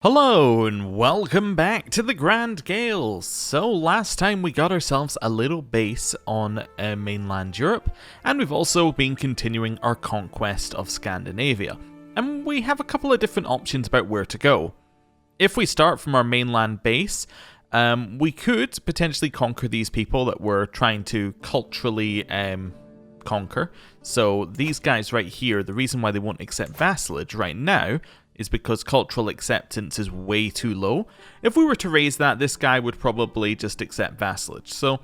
Hello and welcome back to the Grand Gaels. So last time we got ourselves a little base on mainland Europe, and we've also been continuing our conquest of Scandinavia. And we have a couple of different options about where to go. If we start from our mainland base, we could potentially conquer these people that we're trying to culturally conquer. So these guys right here, the reason why they won't accept vassalage right now is because cultural acceptance is way too low. If we were to raise that, this guy would probably just accept vassalage. So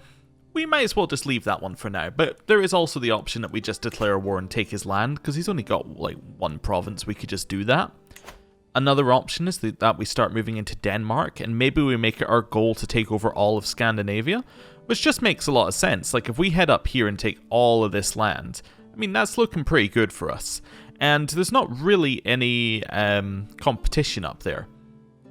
we might as well just leave that one for now. But there is also the option that we just declare war and take his land, because he's only got like one province. We could just do that. Another option is that we start moving into Denmark, and maybe we make it our goal to take over all of Scandinavia, which just makes a lot of sense. Like if we head up here and take all of this land, I mean, that's looking pretty good for us. And there's not really any competition up there.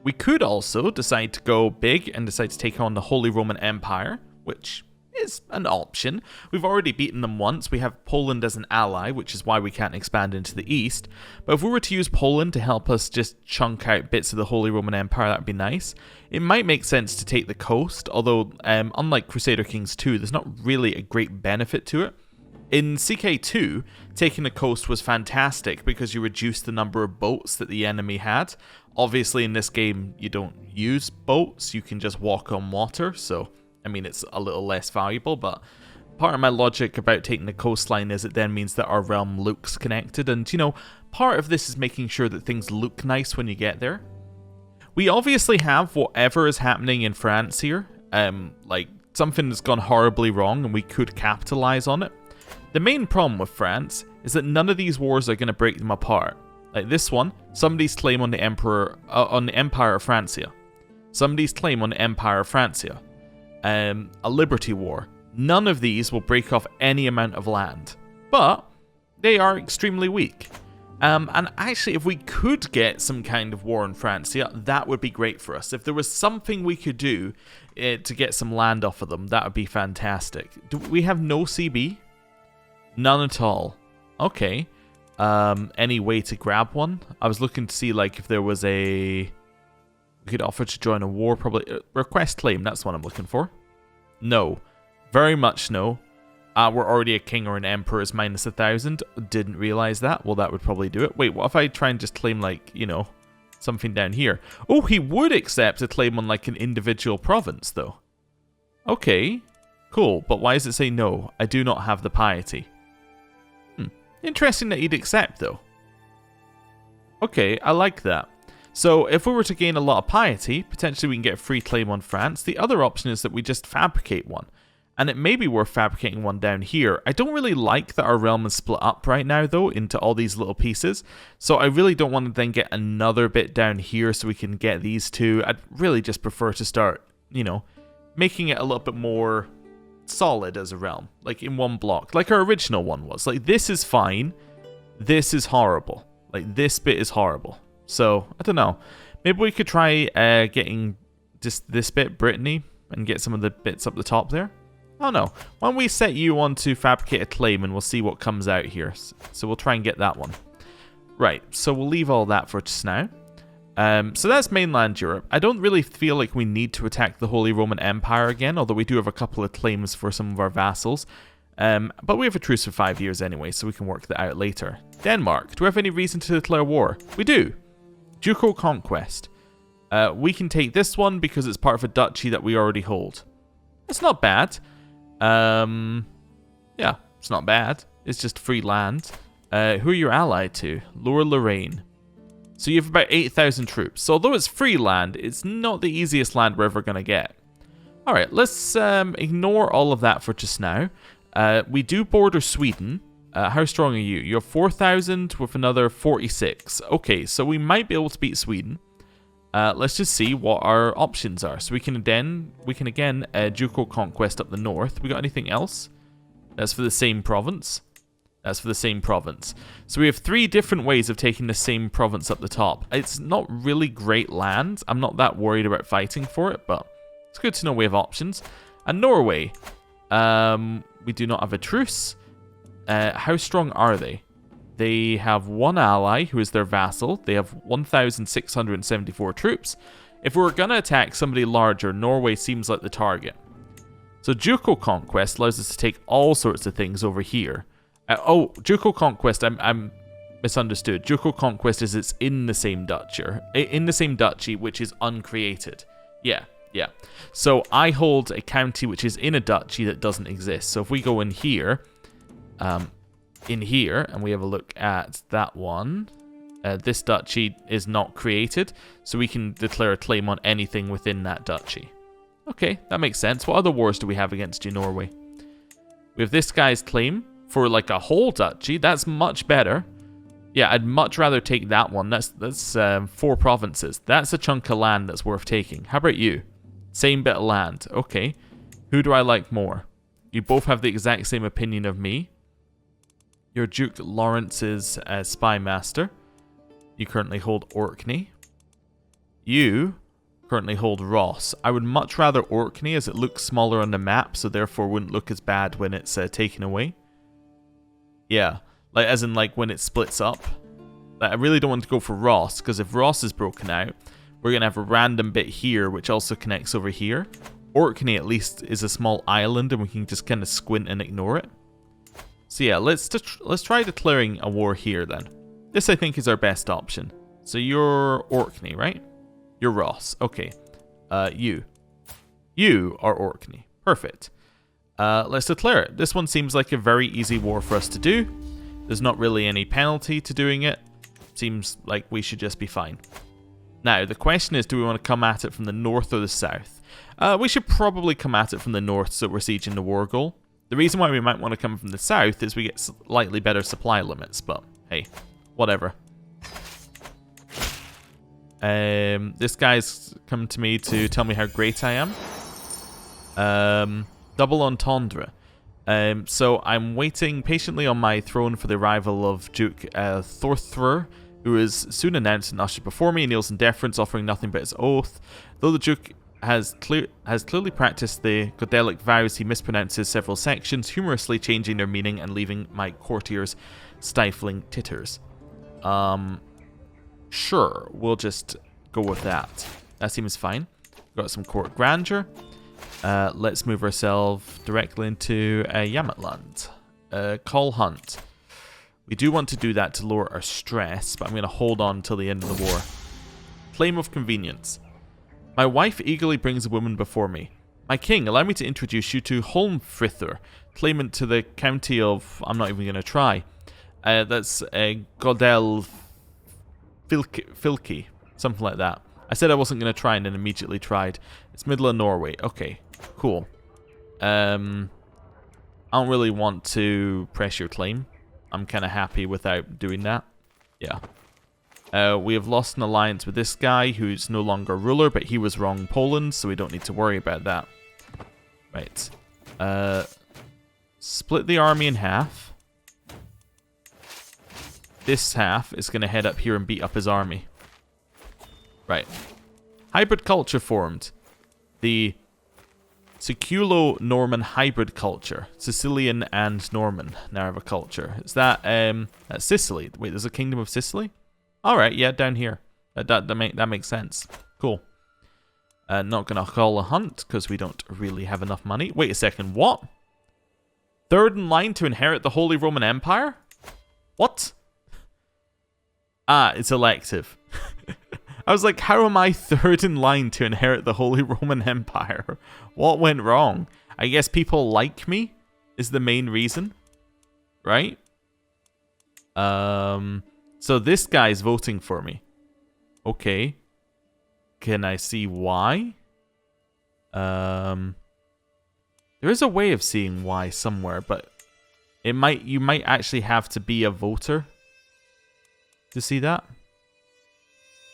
We could also decide to go big and decide to take on the Holy Roman Empire, which is an option. We've already beaten them once. We have Poland as an ally, which is why we can't expand into the east. But if we were to use Poland to help us just chunk out bits of the Holy Roman Empire, that would be nice. It might make sense to take the coast, although unlike Crusader Kings 2, there's not really a great benefit to it. In CK2, taking the coast was fantastic because you reduced the number of boats that the enemy had. Obviously in this game you don't use boats, you can just walk on water, so I mean it's a little less valuable, but part of my logic about taking the coastline is it then means that our realm looks connected, and you know, part of this is making sure that things look nice when you get there. We obviously have whatever is happening in France here, like something has gone horribly wrong and we could capitalize on it. The main problem with France is that none of these wars are going to break them apart. Like this one, somebody's claim on the Empire of Francia. Somebody's claim on the Empire of Francia. A liberty war. None of these will break off any amount of land. But they are extremely weak. And actually, if we could get some kind of war in Francia, that would be great for us. If there was something we could do to get some land off of them, that would be fantastic. Do we have no CB? None at all. Okay. Any way to grab one? I was looking to see like if there was we could offer to join a war, probably. Request claim, that's what I'm looking for. No. Very much no. We're already a king or an emperor is minus 1,000. Didn't realize that. Well, that would probably do it. Wait, what if I try and just claim like, you know, something down here? Oh, he would accept a claim on like an individual province though. Okay. Cool, but why does it say no? I do not have the piety. Interesting that he'd accept, though. Okay, I like that. So, if we were to gain a lot of piety, potentially we can get a free claim on France. The other option is that we just fabricate one. And it may be worth fabricating one down here. I don't really like that our realm is split up right now, though, into all these little pieces. So, I really don't want to then get another bit down here so we can get these two. I'd really just prefer to start, you know, making it a little bit more solid as a realm, like in one block, like our original one was. Like this is fine, this is horrible, like this bit is horrible. So I don't know, maybe we could try getting just this bit, Brittany, and get some of the bits up the top there. I don't know, why don't we set you on to fabricate a claim and we'll see what comes out here. So we'll try and get that one right. So we'll leave all that for just now. So that's mainland Europe. I don't really feel like we need to attack the Holy Roman Empire again, although we do have a couple of claims for some of our vassals. But we have a truce for 5 years anyway, so we can work that out later. Denmark. Do we have any reason to declare war? We do. Ducal Conquest. We can take this one because it's part of a duchy that we already hold. It's not bad. Yeah, it's not bad. It's just free land. Who are you allied to? Lower Lorraine. So you have about 8,000 troops. So although it's free land, it's not the easiest land we're ever going to get. Alright, let's ignore all of that for just now. We do border Sweden. How strong are you? You have 4,000 with another 46. Okay, so we might be able to beat Sweden. Let's just see what our options are. So we can again ducal conquest up the north. We got anything else? That's for the same province. That's for the same province. So we have 3 different ways of taking the same province up the top. It's not really great land. I'm not that worried about fighting for it, but it's good to know we have options. And Norway. We do not have a truce. How strong are they? They have one ally who is their vassal. They have 1,674 troops. If we were going to attack somebody larger, Norway seems like the target. So ducal conquest allows us to take all sorts of things over here. Ducal conquest, I'm misunderstood. Ducal conquest is it's in the same duchy, which is uncreated. Yeah. So I hold a county which is in a duchy that doesn't exist. So if we go in here, and we have a look at that one, this duchy is not created, so we can declare a claim on anything within that duchy. Okay, that makes sense. What other wars do we have against you, Norway? We have this guy's claim for like a whole duchy. That's much better. Yeah, I'd much rather take that one. That's 4 provinces. That's a chunk of land that's worth taking. How about you? Same bit of land. Okay. Who do I like more? You both have the exact same opinion of me. You're Duke Lawrence's spy master. You currently hold Orkney. You currently hold Ross. I would much rather Orkney as it looks smaller on the map, so therefore wouldn't look as bad when it's taken away. Yeah, like as in like when it splits up. Like, I really don't want to go for Ross, because if Ross is broken out, we're going to have a random bit here which also connects over here. Orkney at least is a small island and we can just kind of squint and ignore it. So yeah, let's try declaring a war here then. This I think is our best option. So you're Orkney, right? You're Ross. Okay. You are Orkney. Perfect. Let's declare it. This one seems like a very easy war for us to do. There's not really any penalty to doing it. Seems like we should just be fine. Now, the question is, do we want to come at it from the north or the south? We should probably come at it from the north so we're sieging the war goal. The reason why we might want to come from the south is we get slightly better supply limits, but hey, whatever. This guy's come to me to tell me how great I am. Double entendre. So I'm waiting patiently on my throne for the arrival of Duke Thorthrer, who is soon announced and ushered before me, and kneels in deference, offering nothing but his oath. Though the Duke has clearly practiced the Gaelic vows, he mispronounces several sections, humorously changing their meaning and leaving my courtiers stifling titters. Sure, we'll just go with that. That seems fine. Got some court grandeur. Let's move ourselves directly into Yamatland. Call Hunt. We do want to do that to lower our stress, but I'm going to hold on until the end of the war. Claim of convenience. My wife eagerly brings a woman before me. My king, allow me to introduce you to Holmfrither, claimant to the county of... I'm not even going to try. That's Godel Filki, something like that. I said I wasn't going to try and then immediately tried. It's middle of Norway. Okay, cool. I don't really want to press your claim. I'm kind of happy without doing that. Yeah. We have lost an alliance with this guy who's no longer ruler, but he was wrong Poland, so we don't need to worry about that. Right. Split the army in half. This half is going to head up here and beat up his army. Right. Hybrid culture formed. The Siculo-Norman hybrid culture. Sicilian and Norman now have a culture. Is that that's Sicily? Wait, there's a kingdom of Sicily? Alright, yeah, down here. That makes sense. Cool. Not going to call a hunt because we don't really have enough money. Wait a second, what? Third in line to inherit the Holy Roman Empire? What? Ah, it's elective. I was like, how am I third in line to inherit the Holy Roman Empire? What went wrong? I guess people like me is the main reason, right? So this guy's voting for me. Okay. Can I see why? There is a way of seeing why somewhere, but you might actually have to be a voter to see that.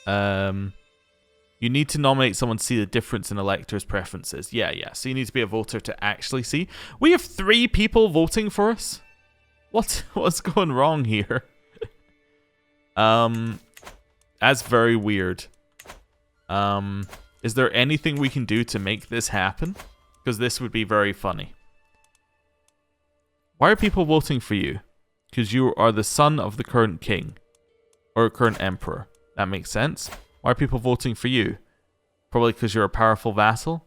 You need to nominate someone to see the difference in electors' preferences. Yeah. So you need to be a voter to actually see. We have 3 people voting for us? What's going wrong here? That's very weird. Is there anything we can do to make this happen? Because this would be very funny. Why are people voting for you? Because you are the son of the current king. Or current emperor. That makes sense. Why are people voting for you? Probably because you're a powerful vassal?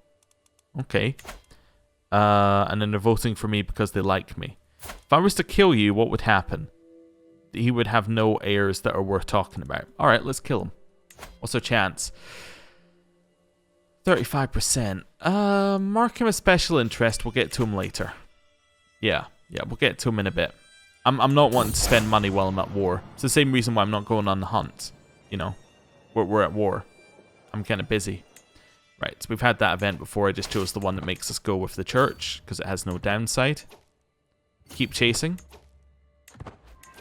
Okay. And then they're voting for me because they like me. If I was to kill you, what would happen? He would have no heirs that are worth talking about. Alright, let's kill him. What's our chance? 35%. Mark him as special interest. We'll get to him later. Yeah, we'll get to him in a bit. I'm not wanting to spend money while I'm at war. It's the same reason why I'm not going on the hunt. You know, we're at war. I'm kind of busy. Right, so we've had that event before. I just chose the one that makes us go with the church because it has no downside. Keep chasing.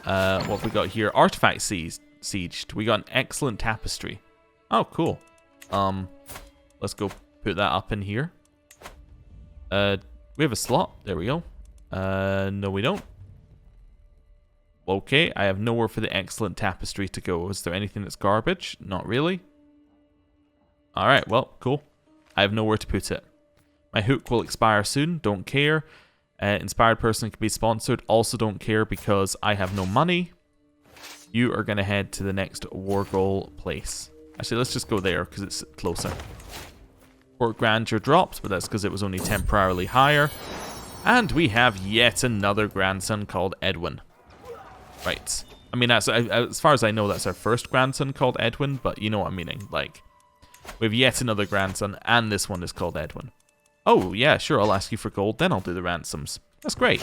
What have we got here? Artifact sieged. We got an excellent tapestry. Oh, cool. Let's go put that up in here. We have a slot. There we go. No, we don't. Okay, I have nowhere for the excellent tapestry to go. Is there anything that's garbage? Not really. Alright, well, cool. I have nowhere to put it. My hook will expire soon. Don't care. Inspired person can be sponsored. Also don't care because I have no money. You are going to head to the next war goal place. Actually, let's just go there because it's closer. Court grandeur dropped, but that's because it was only temporarily higher. And we have yet another grandson called Edwin. Right. I mean, as far as I know, that's our first grandson called Edwin, but you know what I'm meaning. Like, we have yet another grandson, and this one is called Edwin. Oh, yeah, sure, I'll ask you for gold, then I'll do the ransoms. That's great.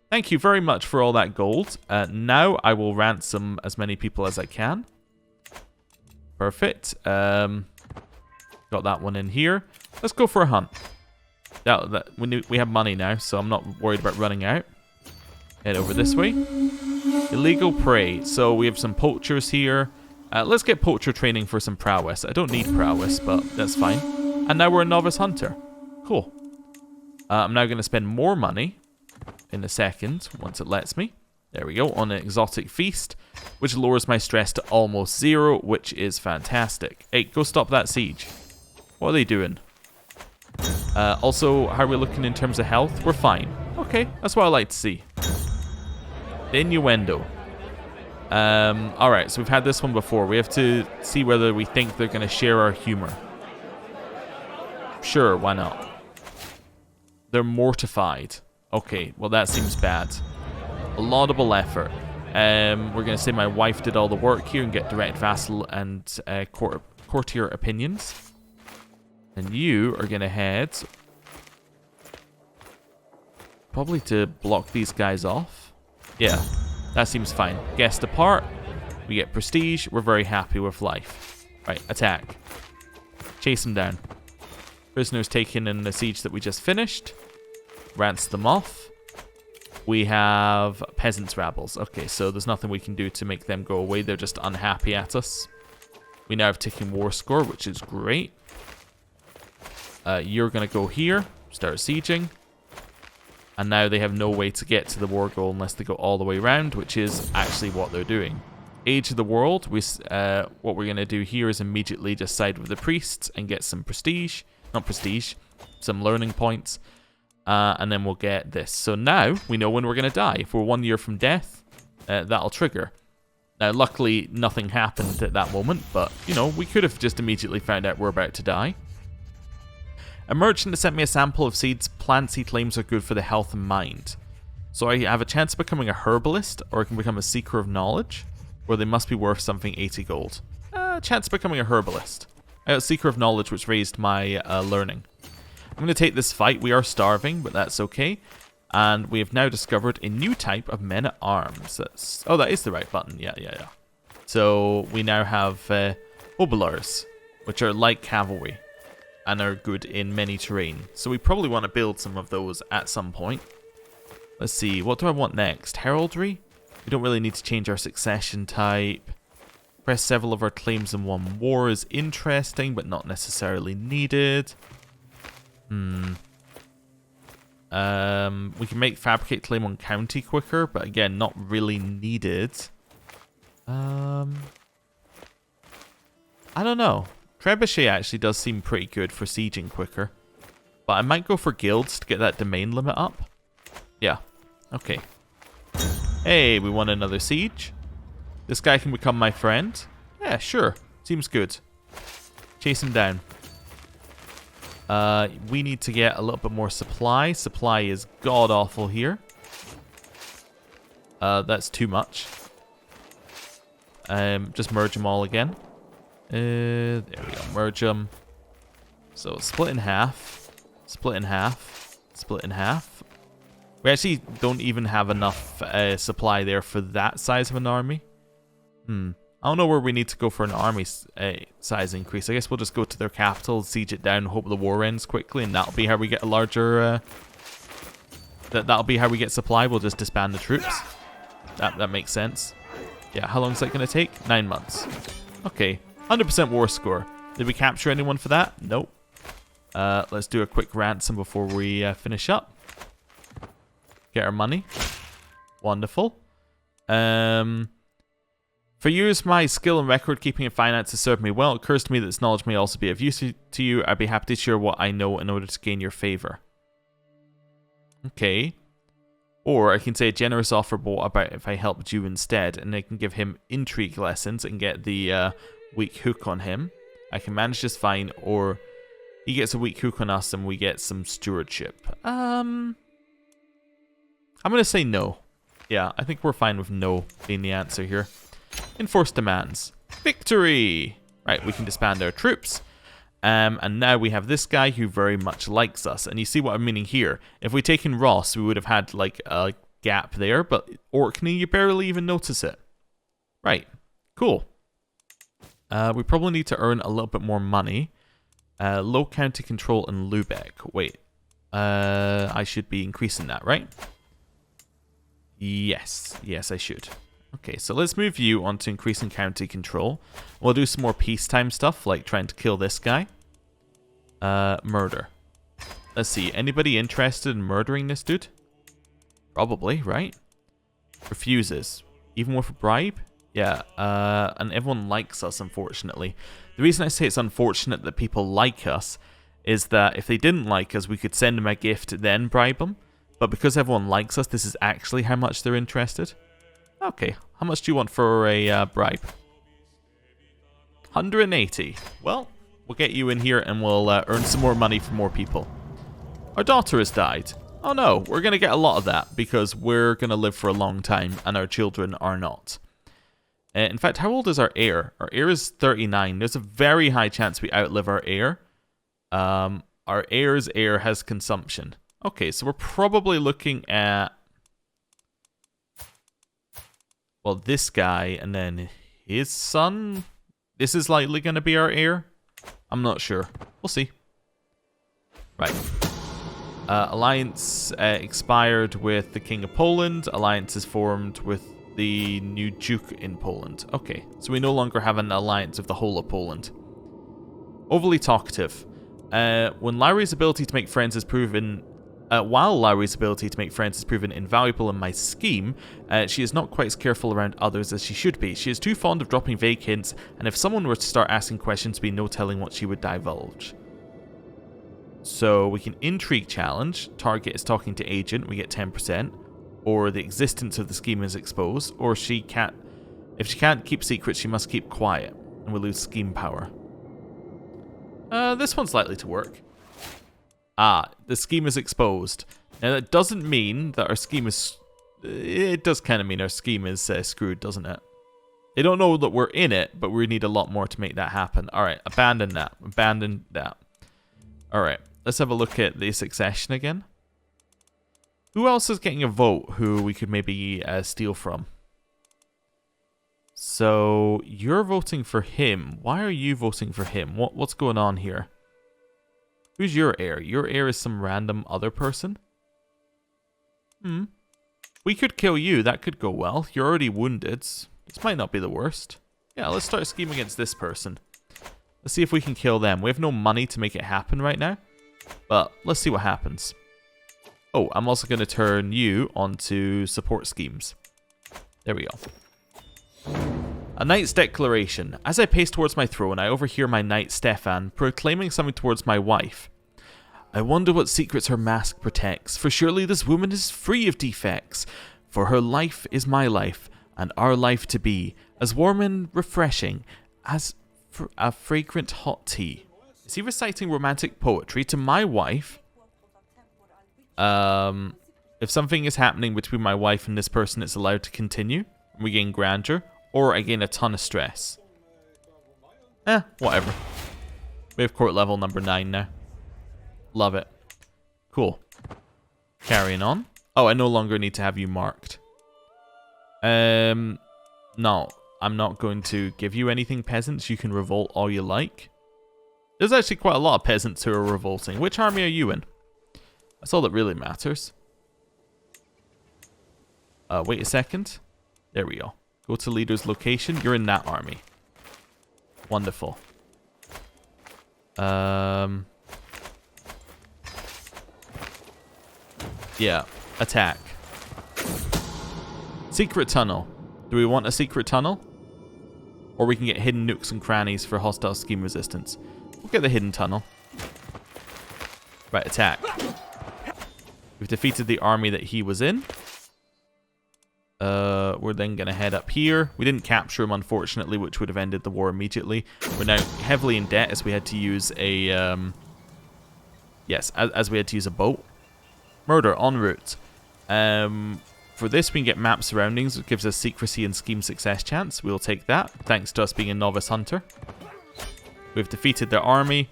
Thank you very much for all that gold. Now I will ransom as many people as I can. Perfect. Got that one in here. Let's go for a hunt. We have money now, so I'm not worried about running out. Head over this way. Illegal prey. So we have some poachers here. Let's get poacher training for some prowess. I don't need prowess, but that's fine. And now we're a novice hunter. Cool. I'm now going to spend more money in a second, once it lets me. There we go, on an exotic feast, which lowers my stress to almost 0, which is fantastic. Hey, go stop that siege. What are they doing? Also, how are we looking in terms of health? We're fine. Okay, that's what I like to see. The innuendo. Alright, so we've had this one before. We have to see whether we think they're going to share our humor. Sure, why not? They're mortified. Okay, well that seems bad. A laudable effort. We're going to say my wife did all the work here and get direct vassal and courtier opinions. And you are going to head probably to block these guys off. Yeah, that seems fine. Guest apart. We get prestige. We're very happy with life. Right, attack. Chase them down. Prisoners taken in the siege that we just finished. Rants them off. We have peasants' rabbles. Okay, so there's nothing we can do to make them go away. They're just unhappy at us. We now have ticking war score, which is great. You're going to go here. Start sieging. And now they have no way to get to the war goal unless they go all the way around, which is actually what they're doing. Age of the world. What we're going to do here is immediately just side with the priests and get some prestige. Not prestige. Some learning points. And then we'll get this. So now we know when we're going to die. If we're 1 year from death, that'll trigger. Now, luckily, nothing happened at that moment. But, you know, we could have just immediately found out we're about to die. A merchant has sent me a sample of seeds. Plants he claims are good for the health and mind. So I have a chance of becoming a herbalist, or I can become a seeker of knowledge, where they must be worth something 80 gold. Chance of becoming a herbalist. I got seeker of knowledge, which raised my learning. I'm going to take this fight. We are starving, but that's okay. And we have now discovered a new type of men-at-arms. Oh, that is the right button. Yeah. So we now have hobblers, which are like cavalry and are good in many terrain. So we probably want to build some of those at some point. Let's see. What do I want next? Heraldry? We don't really need to change our succession type. Press several of our claims in one war is interesting, but not necessarily needed. We can make fabricate claim on county quicker, but again, not really needed. I don't know. Trebuchet actually does seem pretty good for sieging quicker. But I might go for guilds to get that domain limit up. Yeah. Okay. Hey, we won another siege. This guy can become my friend. Yeah, sure. Seems good. Chase him down. We need to get a little bit more supply. Supply is god-awful here. That's too much. Just merge them all again. There we go. Merge them. So split in half. Split in half. Split in half. We actually don't even have enough supply there for that size of an army. I don't know where we need to go for an army size increase. I guess we'll just go to their capital, siege it down, hope the war ends quickly, and that'll be how we get a larger... That'll be how we get supply. We'll just disband the troops. That makes sense. Yeah, how long is that going to take? 9 months. Okay, 100% war score. Did we capture anyone for that? Nope. Let's do a quick ransom before we finish up. Get our money. Wonderful. For years, my skill in record keeping and finance has served me well. It occurs to me that this knowledge may also be of use to you. I'd be happy to share what I know in order to gain your favor. Okay. Or I can say a generous offer brought about if I helped you instead, and I can give him intrigue lessons and get the weak hook on him. I can manage this fine, or he gets a weak hook on us and we get some stewardship. I'm going to say no. Yeah, I think we're fine with no being the answer here. Enforced demands. Victory! Right, we can disband our troops. And now we have this guy who very much likes us. And you see what I'm meaning here. If we'd taken Ross, we would have had like a gap there. But Orkney, you barely even notice it. Right, cool. We probably need to earn a little bit more money. Low county control in Lubeck. Wait, I should be increasing that, right? Yes, I should. Okay, so let's move you on to increasing county control. We'll do some more peacetime stuff, like trying to kill this guy. Murder. Let's see, anybody interested in murdering this dude? Probably, right? Refuses. Even with a bribe? Yeah, and everyone likes us, unfortunately. The reason I say it's unfortunate that people like us is that if they didn't like us, we could send them a gift, then bribe them. But because everyone likes us, this is actually how much they're interested. Okay, how much do you want for a bribe? 180. Well, we'll get you in here and we'll earn some more money for more people. Our daughter has died. Oh no, we're going to get a lot of that because we're going to live for a long time and our children are not. In fact, how old is our heir? Our heir is 39. There's a very high chance we outlive our heir. Our heir's heir has consumption. Okay, so we're probably looking at... well, this guy and then his son. This is likely going to be our heir. I'm not sure. We'll see. Right. Alliance expired with the King of Poland. Alliance is formed with the new Duke in Poland. Okay, so we no longer have an alliance with the whole of Poland. Overly talkative. When Lowry's ability to make friends is proven... while Lowry's ability to make friends is proven invaluable in my scheme, she is not quite as careful around others as she should be. She is too fond of dropping vague hints, and if someone were to start asking questions, there'd be no telling what she would divulge. So we can intrigue challenge. Target is talking to agent, we get 10%. Or the existence of the scheme is exposed. Or if she can't keep secrets, she must keep quiet, and we lose scheme power. This one's likely to work. Ah, the scheme is exposed. Now that doesn't mean that our scheme is... it does kind of mean our scheme is screwed, doesn't it? They don't know that we're in it, but we need a lot more to make that happen. Alright, abandon that. Abandon that. Alright, let's have a look at the succession again. Who else is getting a vote who we could maybe steal from? So, you're voting for him. Why are you voting for him? What's going on here? Who's your heir? Your heir is some random other person? We could kill you. That could go well. You're already wounded. This might not be the worst. Yeah, let's start a scheme against this person. Let's see if we can kill them. We have no money to make it happen right now. But let's see what happens. Oh, I'm also going to turn you onto support schemes. There we go. A knight's declaration. As I pace towards my throne, I overhear my knight Stefan proclaiming something towards my wife. I wonder what secrets her mask protects, for surely this woman is free of defects. For her life is my life, and our life to be as warm and refreshing as a fragrant hot tea. Is he reciting romantic poetry to my wife? If something is happening between my wife and this person, it's allowed to continue. We gain grandeur, or I gain a ton of stress. Whatever. We have court level number 9 now. Love it. Cool. Carrying on. Oh, I no longer need to have you marked. No. I'm not going to give you anything, peasants. You can revolt all you like. There's actually quite a lot of peasants who are revolting. Which army are you in? That's all that really matters. Wait a second. There we go. Go to leader's location. You're in that army. Wonderful. Yeah. Attack. Secret tunnel. Do we want a secret tunnel? Or we can get hidden nooks and crannies for hostile scheme resistance. We'll get the hidden tunnel. Right, attack. We've defeated the army that he was in. We're then going to head up here. We didn't capture him, unfortunately, which would have ended the war immediately. We're now heavily in debt as we had to use a... as we had to use a boat. Murder en route. For this, we can get map surroundings, which gives us secrecy and scheme success chance. We'll take that, thanks to us being a novice hunter. We've defeated their army.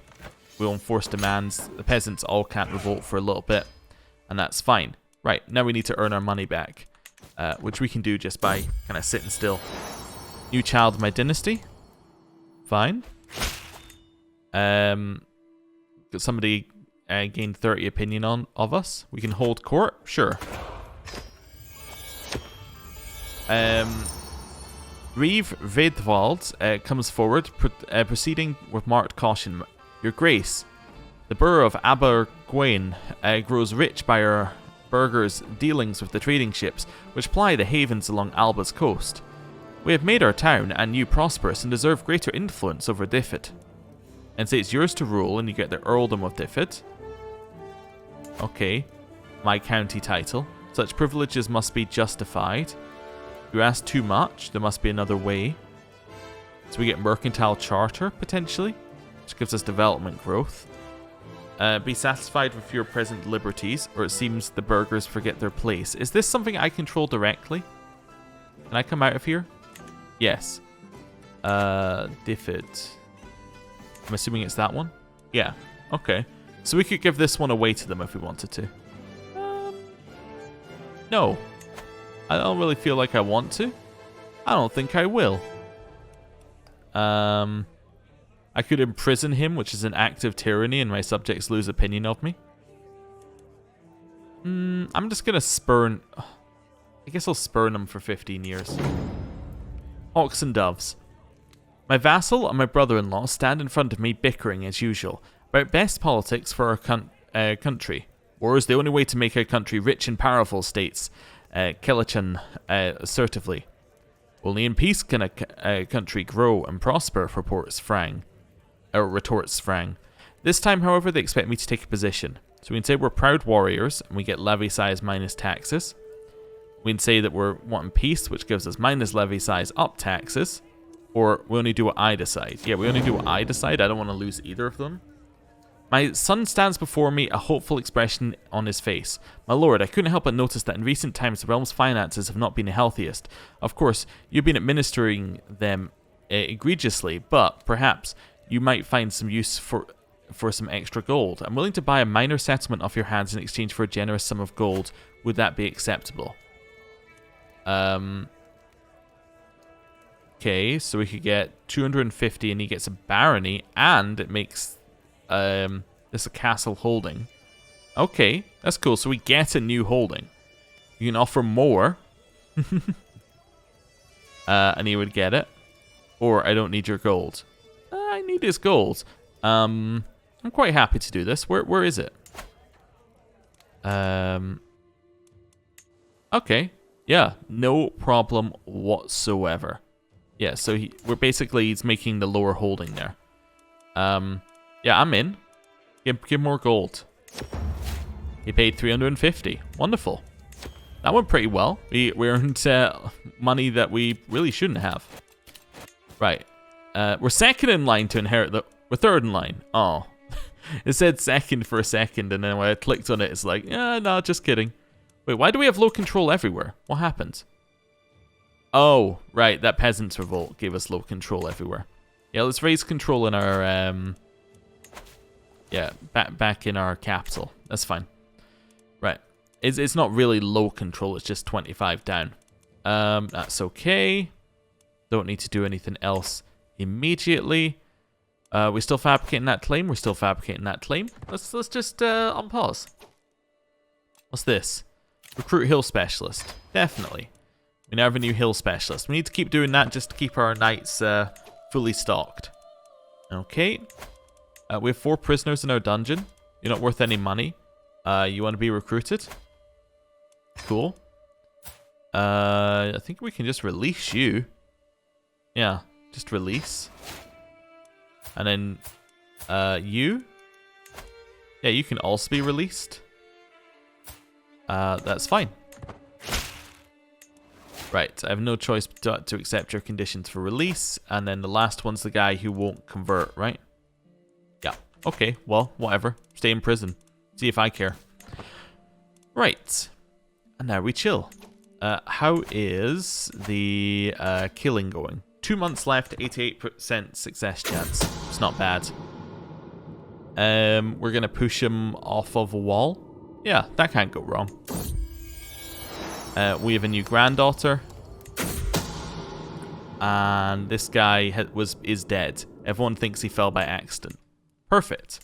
We'll enforce demands. The peasants all can't revolt for a little bit, and that's fine. Right, now we need to earn our money back, which we can do just by kind of sitting still. New child of my dynasty. Fine. Somebody gained 30 opinion of us. We can hold court? Sure. Reeve Vedwald comes forward, proceeding with marked caution. Your Grace, the borough of Abergwaun grows rich by our burghers' dealings with the trading ships, which ply the havens along Alba's coast. We have made our town and you prosperous and deserve greater influence over Diffid. And say it's yours to rule and you get the earldom of Diffid. Okay. My county title. Such privileges must be justified. You ask too much, there must be another way. So we get mercantile charter, potentially, which gives us development growth. Be satisfied with your present liberties, or it seems the burghers forget their place. Is this something I control directly? Can I come out of here? Yes. Diffid. I'm assuming it's that one? Yeah. Okay. So we could give this one away to them if we wanted to. No. I don't really feel like I want to. I don't think I will. I could imprison him, which is an act of tyranny, and my subjects lose opinion of me. I'm just gonna spurn... I guess I'll spurn him for 15 years. Hawks and doves. My vassal and my brother-in-law stand in front of me bickering as usual about best politics for our country. War is the only way to make our country rich and powerful, states Killichan assertively. Only in peace can a country grow and prosper, retorts Frang. This time, however, they expect me to take a position. So we can say we're proud warriors, and we get levy size minus taxes. We can say that we're wanting peace, which gives us minus levy size up taxes. Or we only do what I decide. Yeah, we only do what I decide. I don't want to lose either of them. My son stands before me, a hopeful expression on his face. My lord, I couldn't help but notice that in recent times the realm's finances have not been the healthiest. Of course, you've been administering them egregiously, but perhaps you might find some use for some extra gold. I'm willing to buy a minor settlement off your hands in exchange for a generous sum of gold. Would that be acceptable? Okay, so we could get 250 and he gets a barony, and it makes... this a castle holding. Okay, that's cool. So we get a new holding. You can offer more. And he would get it. Or I don't need your gold. I need his gold. I'm quite happy to do this. Where is it? Okay. Yeah, no problem whatsoever. Yeah, so he's making the lower holding there. Yeah, I'm in. Give more gold. He paid 350. Wonderful. That went pretty well. We earned money that we really shouldn't have. Right. We're second in line to inherit the... We're third in line. Oh. It said second for a second, and then when I clicked on it, it's like, no, just kidding. Wait, why do we have low control everywhere? What happened? Oh, right, that peasants' revolt gave us low control everywhere. Yeah, let's raise control in our, yeah, back in our capital. That's fine. Right. It's not really low control, it's just 25 down. That's okay. Don't need to do anything else immediately. We're still fabricating that claim. We're still fabricating that claim. Let's just unpause. What's this? Recruit hill specialist. Definitely. We now have a new hill specialist. We need to keep doing that just to keep our knights fully stocked. Okay. We have 4 prisoners in our dungeon. You're not worth any money. You want to be recruited? Cool. I think we can just release you. Yeah, just release. And then, you? Yeah, you can also be released. That's fine. Right, I have no choice but to accept your conditions for release. And then the last one's the guy who won't convert, right? Yeah, okay, well, whatever. Stay in prison. See if I care. Right, and now we chill. How is the killing going? 2 months left, 88% success chance. It's not bad. We're going to push him off of a wall. Yeah, that can't go wrong. We have a new granddaughter. And this guy is dead. Everyone thinks he fell by accident. Perfect.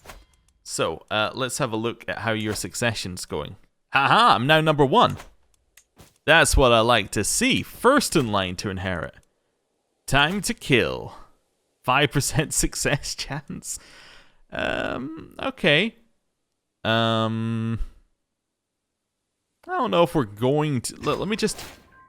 So, let's have a look at how your succession's going. Haha, I'm now number 1. That's what I like to see. First in line to inherit. Time to kill. 5% success chance. Okay. I don't know if we're going to... Let me just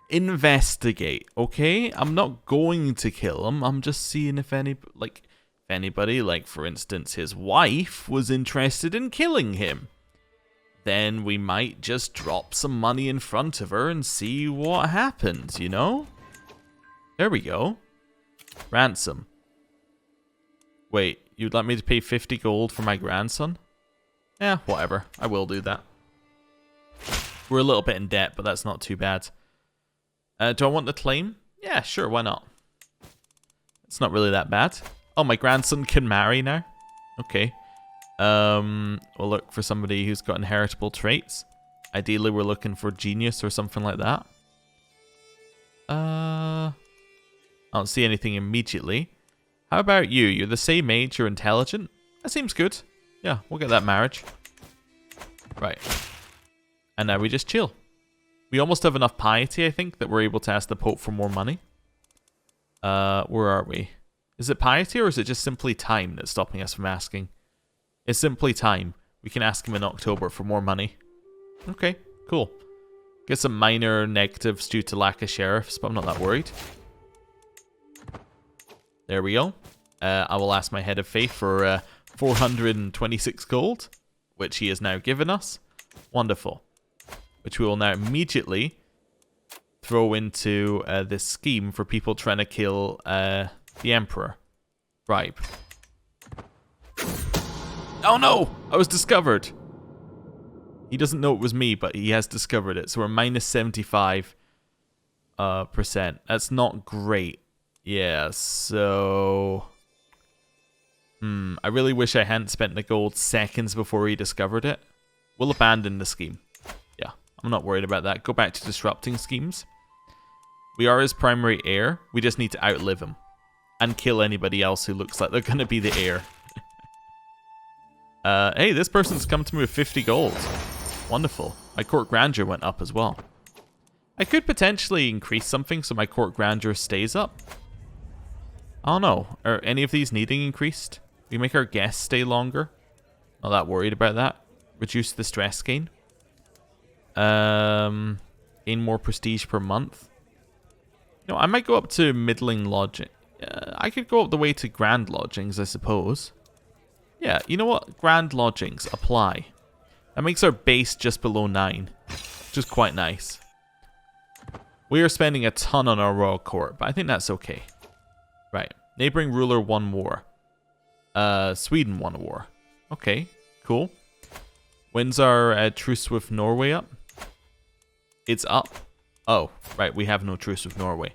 investigate, okay? I'm not going to kill him. I'm just seeing if anybody, like, for instance, his wife was interested in killing him. Then we might just drop some money in front of her and see what happens, you know? There we go. Ransom. Wait, you'd like me to pay 50 gold for my grandson? Yeah, whatever. I will do that. We're a little bit in debt, but that's not too bad. Do I want the claim? Yeah, sure, why not? It's not really that bad. Oh, my grandson can marry now? Okay. We'll look for somebody who's got inheritable traits. Ideally, we're looking for genius or something like that. I don't see anything immediately. How about you? You're the same age, you're intelligent. That seems good. Yeah, we'll get that marriage. Right. And now we just chill. We almost have enough piety, I think, that we're able to ask the Pope for more money. Where are we? Is it piety or is it just simply time that's stopping us from asking? It's simply time. We can ask him in October for more money. Okay, cool. Get some minor negatives due to lack of sheriffs, but I'm not that worried. There we go. I will ask my head of faith for 426 gold, which he has now given us. Wonderful. Which we will now immediately throw into this scheme for people trying to kill the Emperor. Bribe. Oh no! I was discovered! He doesn't know it was me, but he has discovered it. So we're minus 75%. That's not great. Yeah, so... I really wish I hadn't spent the gold seconds before he discovered it. We'll abandon the scheme. Yeah, I'm not worried about that. Go back to disrupting schemes. We are his primary heir. We just need to outlive him. And kill anybody else who looks like they're going to be the heir. Hey, this person's come to me with 50 gold. Wonderful. My court grandeur went up as well. I could potentially increase something so my court grandeur stays up. I don't know. Are any of these needing increased? We make our guests stay longer. Not that worried about that. Reduce the stress gain. Gain more prestige per month. You know, I might go up to middling lodging. I could go up the way to grand lodgings, I suppose. Yeah, you know what? Grand lodgings apply. That makes our base just below 9. Which is quite nice. We are spending a ton on our royal court, but I think that's okay. Right. Neighboring ruler won war. Sweden won a war. Okay, cool. When's our truce with Norway up? It's up. Oh, right, we have no truce with Norway.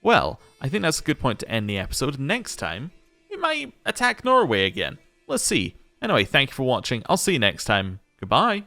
Well, I think that's a good point to end the episode. Next time, we might attack Norway again. Let's see. Anyway, thank you for watching. I'll see you next time. Goodbye.